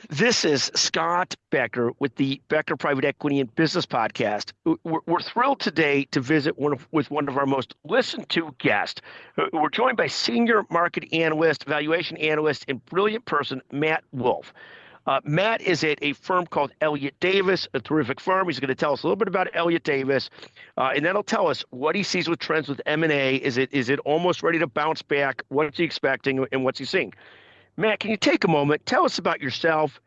This is Scott Becker with the Becker Private Equity and Business Podcast. We're thrilled today to visit with one of our most listened to guests. We're joined by senior market analyst, valuation analyst, and brilliant person, Matt Wolf. Matt is at a firm called Elliott Davis, a terrific firm. He's going to tell us a little bit about Elliott Davis, and then he'll tell us what he sees with trends with M&A. Is it almost ready to bounce back? What's he expecting, and what's he seeing? Matt, can you take a moment? Tell us about yourself.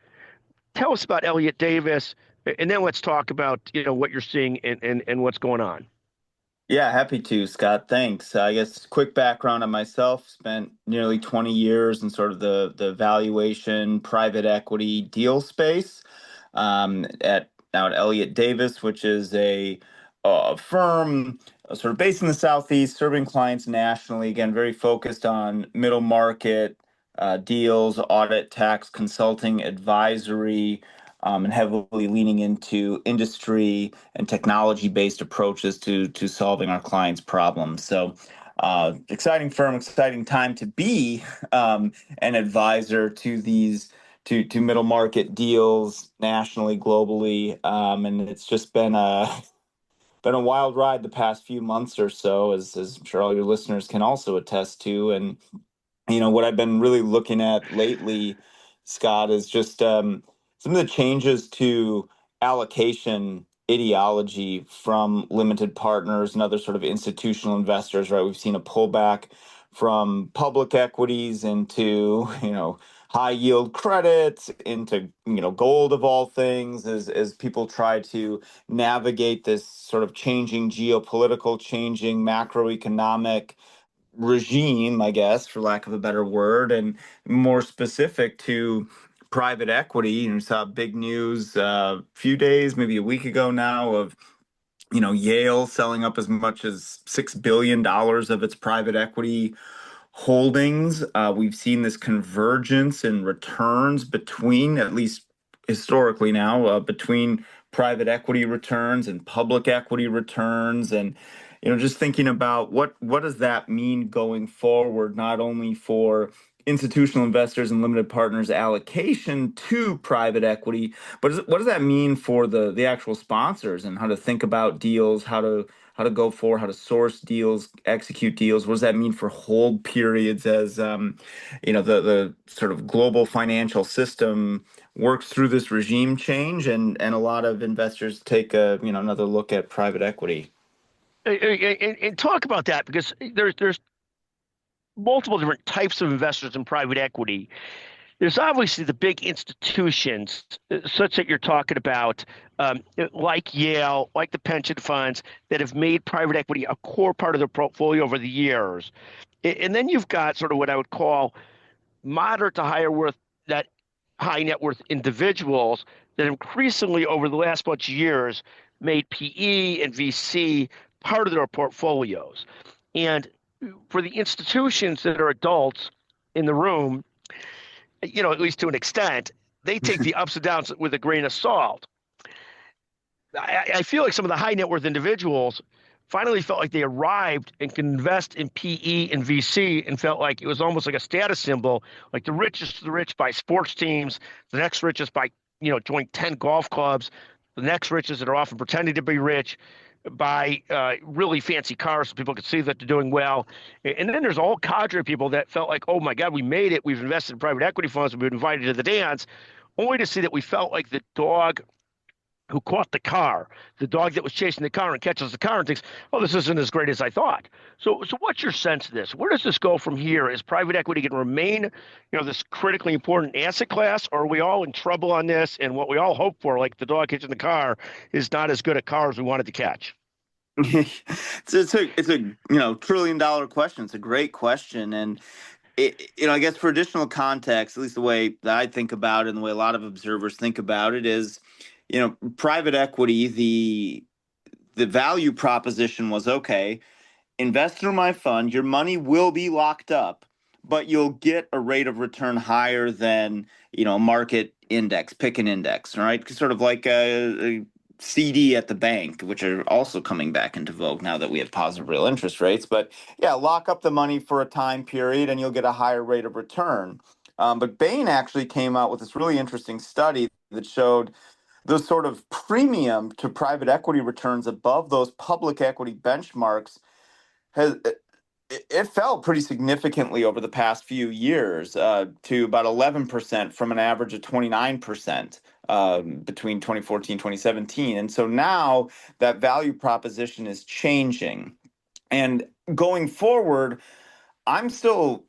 Tell us about Elliott Davis, and then let's talk about what you're seeing and what's going on. Yeah, happy to, Scott. Thanks. I guess quick background on myself, spent nearly 20 years in sort of the valuation, private equity deal space at now at Elliott Davis, which is a firm sort of based in the Southeast, serving clients nationally. Again, very focused on middle market deals, audit, tax, consulting, advisory, and heavily leaning into industry and technology-based approaches to solving our clients' problems. So, exciting firm, exciting time to be an advisor to these to middle market deals nationally, globally, and it's just been a wild ride the past few months or so, as I'm sure all your listeners can also attest to. And what I've been really looking at lately, Scott, is just some of the changes to allocation ideology from limited partners and other sort of institutional investors, right? We've seen a pullback from public equities into, high yield credits, into, gold of all things, as people try to navigate this sort of changing geopolitical, changing macroeconomic regime, I guess, for lack of a better word, and more specific to private equity. You saw big news a few days, maybe a week ago now, of Yale selling up as much as $6 billion of its private equity holdings. We've seen this convergence in returns between, at least historically now, between private equity returns and public equity returns. And just thinking about what does that mean going forward, not only for institutional investors and limited partners allocation to private equity, but what does that mean for the actual sponsors and how to think about deals, how to go for, how to source deals, execute deals? What does that mean for hold periods as the sort of global financial system works through this regime change, and a lot of investors take another look at private equity. And talk about that, because there's multiple different types of investors in private equity. There's obviously the big institutions, such that you're talking about, like Yale, like the pension funds, that have made private equity a core part of their portfolio over the years. And then you've got sort of what I would call moderate to higher worth, that high net worth individuals that increasingly over the last bunch of years made PE and VC part of their portfolios. And for the institutions that are adults in the room, at least to an extent, they take the ups and downs with a grain of salt. I feel like some of the high net worth individuals finally felt like they arrived and could invest in PE and VC, and felt like it was almost like a status symbol, like the richest of the rich buy sports teams, the next richest buy, join 10 golf clubs, the next richest that are often pretending to be rich buy really fancy cars so people could see that they're doing well. And then there's a whole cadre of people that felt like, oh my God, we made it. We've invested in private equity funds. We've been invited to the dance, only to see that we felt like the dog who caught the car, the dog that was chasing the car and catches the car and thinks, oh, this isn't as great as I thought. So what's your sense of this? Where does this go from here? Is private equity going to remain, this critically important asset class, or are we all in trouble on this? And what we all hope for, like the dog catching the car, is not as good a car as we wanted to catch. It's a $1 trillion question. It's a great question. And I guess for additional context, at least the way that I think about it and the way a lot of observers think about it is, private equity, the value proposition was, okay, invest in my fund, your money will be locked up, but you'll get a rate of return higher than, a market index, pick an index, right? Sort of like a CD at the bank, which are also coming back into vogue now that we have positive real interest rates. But yeah, lock up the money for a time period and you'll get a higher rate of return. But Bain actually came out with this really interesting study that showed the sort of premium to private equity returns above those public equity benchmarks has it fell pretty significantly over the past few years to about 11% from an average of 29% between 2014 2017. And so now that value proposition is changing. And going forward, I'm still,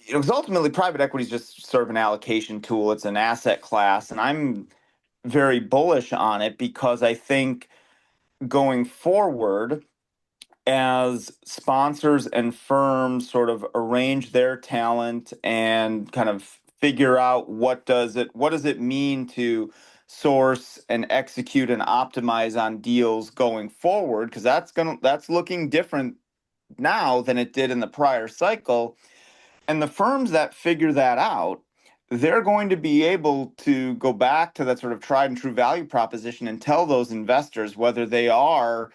because ultimately private equity is just sort of an allocation tool. It's an asset class. And I'm very bullish on it because I think going forward, as sponsors and firms sort of arrange their talent and kind of figure out what does it mean to source and execute and optimize on deals going forward, because that's looking different now than it did in the prior cycle. And the firms that figure that out, they're going to be able to go back to that sort of tried and true value proposition and tell those investors, whether they are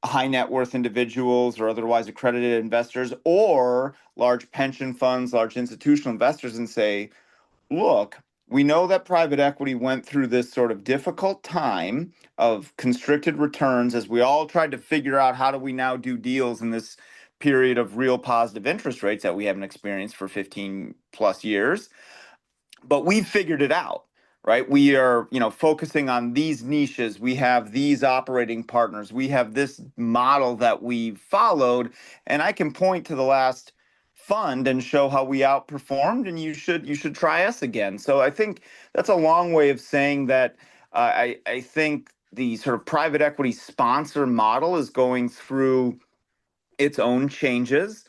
high net worth individuals or otherwise accredited investors or large pension funds, large institutional investors, and say, look, we know that private equity went through this sort of difficult time of constricted returns as we all tried to figure out how do we now do deals in this period of real positive interest rates that we haven't experienced for 15 plus years. But we've figured it out, right? We are, focusing on these niches. We have these operating partners. We have this model that we followed, and I can point to the last fund and show how we outperformed, and you should try us again. So I think that's a long way of saying that I think the sort of private equity sponsor model is going through its own changes,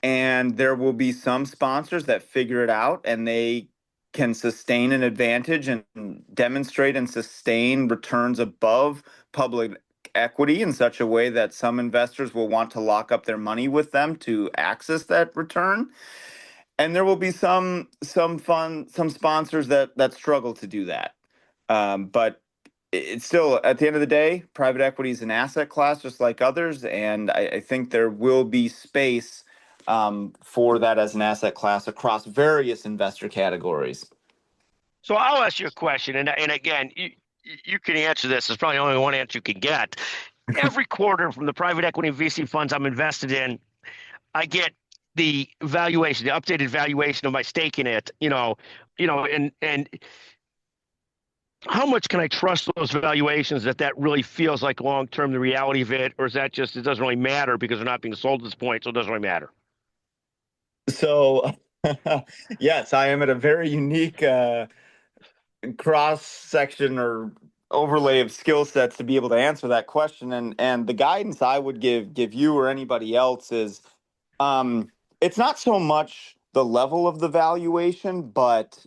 and there will be some sponsors that figure it out and they can sustain an advantage and demonstrate and sustain returns above public equity in such a way that some investors will want to lock up their money with them to access that return. And there will be some sponsors that struggle to do that. But it's still, at the end of the day, private equity is an asset class just like others, and I think there will be space for that as an asset class across various investor categories. So I'll ask you a question, and again, you can answer this. There's probably only one answer you can get. Every quarter from the private equity and VC funds I'm invested in, I get the valuation, the updated valuation of my stake in it. And how much can I trust those valuations that really feels like long term the reality of it, or is that just it doesn't really matter because they're not being sold at this point, so it doesn't really matter? So, yes, I am at a very unique cross section or overlay of skill sets to be able to answer that question. And the guidance I would give you or anybody else is, um, it's not so much the level of the valuation, but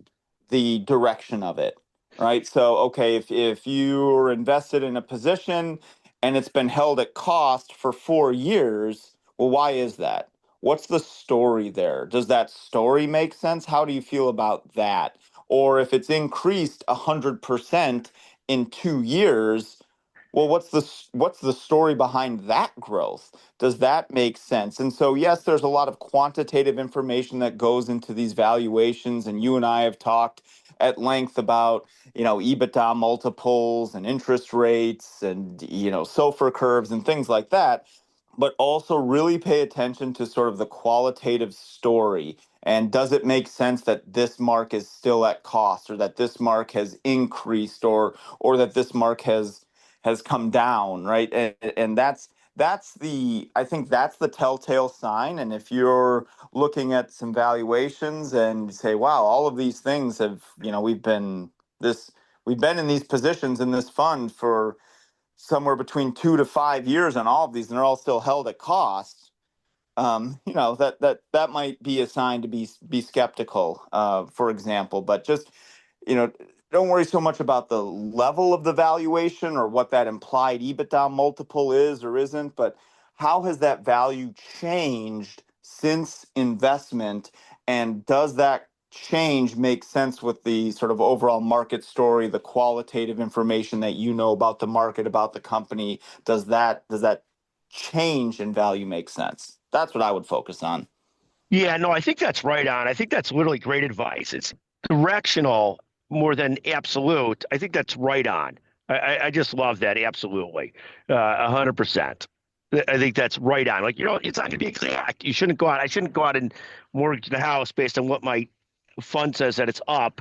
the direction of it, right? So, okay, if you're invested in a position and it's been held at cost for 4 years, well, why is that? What's the story there? Does that story make sense? How do you feel about that? Or if it's increased 100% in 2 years, well, what's the story behind that growth? Does that make sense? And so, yes, there's a lot of quantitative information that goes into these valuations, and you and I have talked at length about, EBITDA multiples and interest rates and, SOFR curves and things like that, but also really pay attention to sort of the qualitative story. And does it make sense that this mark is still at cost, or that this mark has increased, or that this mark has come down, right? And I think that's the telltale sign. And if you're looking at some valuations and say, wow, all of these things have, we've been in these positions in this fund for somewhere between 2 to 5 years on all of these, and they're all still held at cost. That might be a sign to be skeptical, for example. But just, you know, don't worry so much about the level of the valuation or what that implied EBITDA multiple is or isn't, but how has that value changed since investment, and does that change make sense with the sort of overall market story, the qualitative information that you know about the market, about the company? Does that change in value make sense? That's what I would focus on. Yeah, no, I think that's right on. I think that's literally great advice. It's directional more than absolute. I think that's right on. I just love that. Absolutely. 100%. I think that's right on. Like, it's not going to be exact. You shouldn't go out. I shouldn't go out and mortgage the house based on what my fund says that it's up,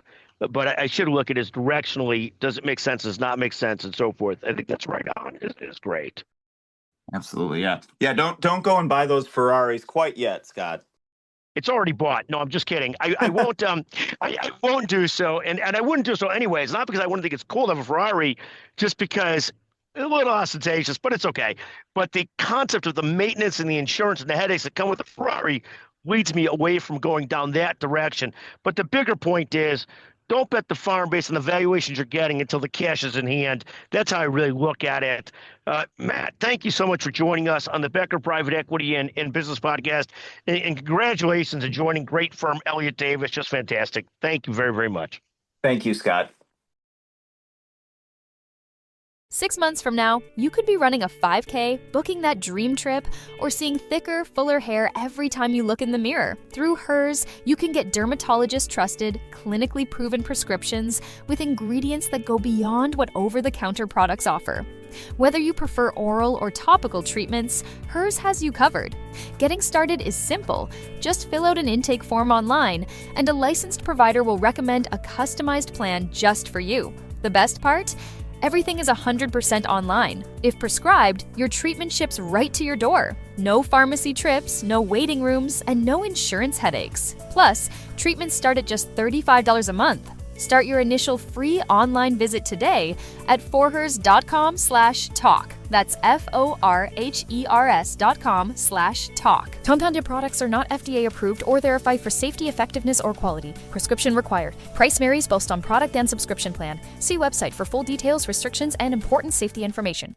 but I should look at it as directionally. Does it make sense? Does it not make sense? And so forth. I think that's right on. Is great. Absolutely, yeah. Yeah, don't go and buy those Ferraris quite yet, Scott. It's already bought. No, I'm just kidding. I won't. I won't do so, and I wouldn't do so anyways. Not because I wouldn't think it's cool to have a Ferrari, just because a little ostentatious, but it's okay. But the concept of the maintenance and the insurance and the headaches that come with a Ferrari leads me away from going down that direction. But the bigger point is, don't bet the farm based on the valuations you're getting until the cash is in hand. That's how I really look at it. Matt, thank you so much for joining us on the Becker Private Equity and Business Podcast. And congratulations on joining great firm Elliott Davis. Just fantastic. Thank you very, very much. Thank you, Scott. 6 months from now, you could be running a 5K, booking that dream trip, or seeing thicker, fuller hair every time you look in the mirror. Through Hers, you can get dermatologist-trusted, clinically proven prescriptions with ingredients that go beyond what over-the-counter products offer. Whether you prefer oral or topical treatments, Hers has you covered. Getting started is simple. Just fill out an intake form online, and a licensed provider will recommend a customized plan just for you. The best part? Everything is 100% online. If prescribed, your treatment ships right to your door. No pharmacy trips, no waiting rooms, and no insurance headaches. Plus, treatments start at just $35 a month. Start your initial free online visit today at forhers.com/talk. That's forhers.com/talk. Compounded products are not FDA approved or verified for safety, effectiveness, or quality. Prescription required. Price varies based on product and subscription plan. See website for full details, restrictions, and important safety information.